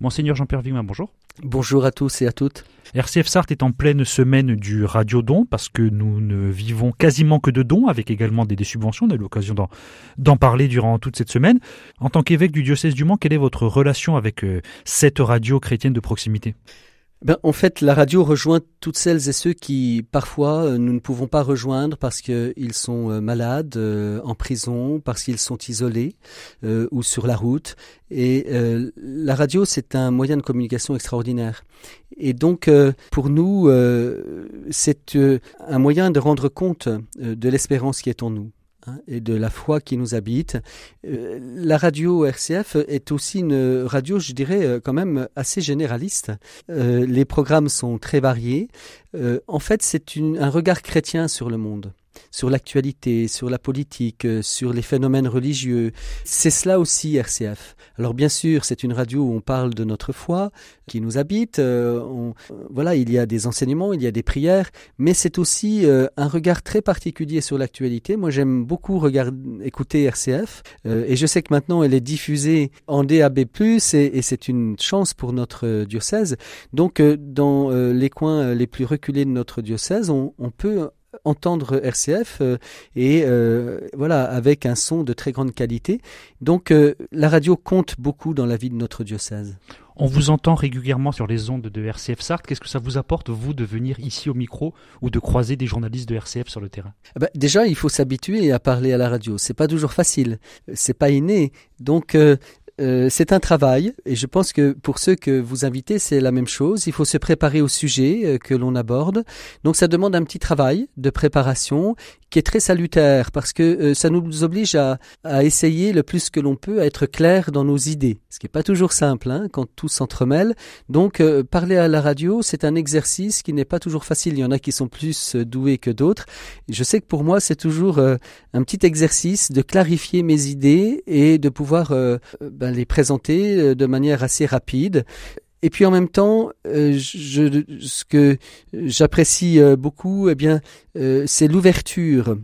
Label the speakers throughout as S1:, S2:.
S1: Monseigneur Jean-Pierre Wigman, bonjour.
S2: Bonjour à tous et à toutes.
S1: RCF Sarthe est en pleine semaine du radio-don parce que nous ne vivons quasiment que de dons avec également des subventions. On a eu l'occasion d'en parler durant toute cette semaine. En tant qu'évêque du diocèse du Mans, quelle est votre relation avec cette radio chrétienne de proximité ?
S2: En fait, la radio rejoint toutes celles et ceux qui, parfois, nous ne pouvons pas rejoindre parce qu'ils sont malades, en prison, parce qu'ils sont isolés ou sur la route. Et la radio, c'est un moyen de communication extraordinaire. Et donc, pour nous, c'est un moyen de rendre compte de l'espérance qui est en nous et de la foi qui nous habite. La radio RCF est aussi une radio, je dirais, quand même assez généraliste. Les programmes sont très variés. En fait, c'est un regard chrétien sur le monde, sur l'actualité, sur la politique, sur les phénomènes religieux. C'est cela aussi RCF. Alors bien sûr, c'est une radio où on parle de notre foi qui nous habite. Voilà, il y a des enseignements, il y a des prières, mais c'est aussi un regard très particulier sur l'actualité. Moi, j'aime beaucoup écouter RCF et je sais que maintenant elle est diffusée en DAB+, et c'est une chance pour notre diocèse. Donc, dans les coins les plus reculés de notre diocèse, on peut entendre RCF voilà, avec un son de très grande qualité. Donc la radio compte beaucoup dans la vie de notre diocèse.
S1: On vous entend régulièrement sur les ondes de RCF Sarthe. Qu'est-ce que ça vous apporte, vous, de venir ici au micro ou de croiser des journalistes de RCF sur le terrain ?
S2: Déjà, il faut s'habituer à parler à la radio. C'est pas toujours facile. C'est pas inné. Donc c'est un travail et je pense que pour ceux que vous invitez, c'est la même chose. Il faut se préparer au sujet que l'on aborde. Donc ça demande un petit travail de préparation qui est très salutaire parce que ça nous oblige à essayer le plus que l'on peut à être clair dans nos idées. Ce qui n'est pas toujours simple quand tout s'entremêle. Donc parler à la radio, c'est un exercice qui n'est pas toujours facile. Il y en a qui sont plus doués que d'autres. Je sais que pour moi, c'est toujours un petit exercice de clarifier mes idées et de pouvoir les présenter de manière assez rapide. Et puis en même temps, ce que j'apprécie beaucoup, c'est l'ouverture.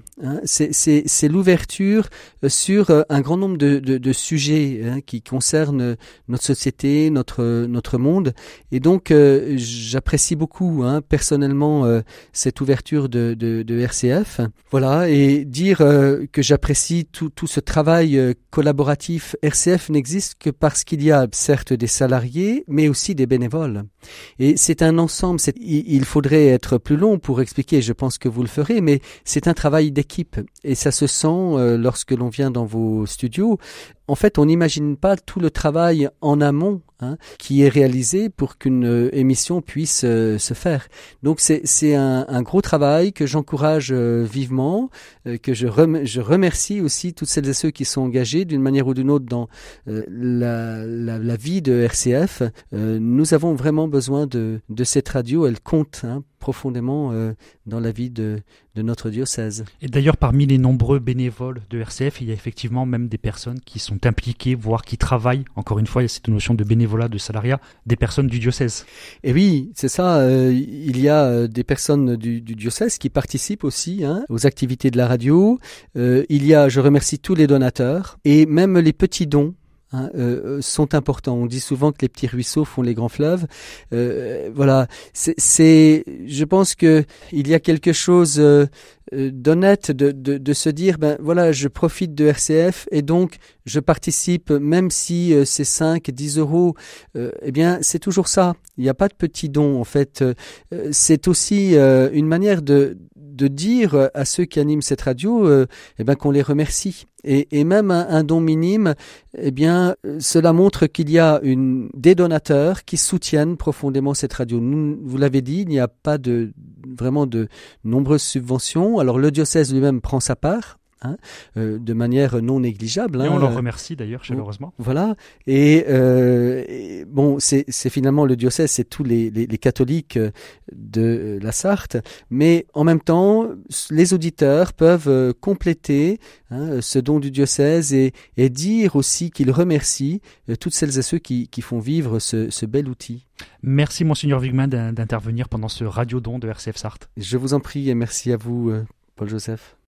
S2: C'est l'ouverture sur un grand nombre de sujets qui concernent notre société, notre monde. Et donc, j'apprécie beaucoup personnellement cette ouverture de RCF. Voilà, et dire que j'apprécie tout ce travail collaboratif. RCF n'existe que parce qu'il y a certes des salariés, mais aussi des bénévoles. Et c'est un ensemble. Il faudrait être plus long pour expliquer, je pense que vous le ferez, mais c'est un travail d'équipe. Et ça se sent lorsque l'on vient dans vos studios. En fait, on n'imagine pas tout le travail en amont qui est réalisé pour qu'une émission puisse se faire. Donc c'est un gros travail que j'encourage vivement, que je remercie aussi toutes celles et ceux qui sont engagés d'une manière ou d'une autre dans la vie de RCF. Nous avons vraiment besoin de cette radio, elle compte profondément dans la vie de notre diocèse.
S1: Et d'ailleurs, parmi les nombreux bénévoles de RCF, il y a effectivement même des personnes qui sont impliquées, voire qui travaillent. Encore une fois, il y a cette notion de bénévolat, de salariat, des personnes du diocèse.
S2: Et oui, c'est ça. Il y a des personnes du diocèse qui participent aussi aux activités de la radio. Je remercie tous les donateurs et même les petits dons. Sont importants. On dit souvent que les petits ruisseaux font les grands fleuves. Voilà, je pense que il y a quelque chose d'honnête de se dire voilà, je profite de RCF et donc je participe, même si c'est 5-10 euros. C'est toujours ça. Il n'y a pas de petits dons en fait. C'est aussi une manière de dire à ceux qui animent cette radio qu'on les remercie. Et même un don minime, cela montre qu'il y a des donateurs qui soutiennent profondément cette radio. Vous l'avez dit, il n'y a pas vraiment de nombreuses subventions. Alors le diocèse lui-même prend sa part. De manière non négligeable.
S1: Et on leur remercie d'ailleurs chaleureusement.
S2: Voilà. Et c'est finalement le diocèse, c'est tous les catholiques de la Sarthe, mais en même temps, les auditeurs peuvent compléter ce don du diocèse et dire aussi qu'ils remercient toutes celles et ceux qui font vivre ce bel outil.
S1: Merci Monseigneur Wigman d'intervenir pendant ce radio-don de RCF Sarthe.
S2: Je vous en prie et merci à vous, Paul-Joseph.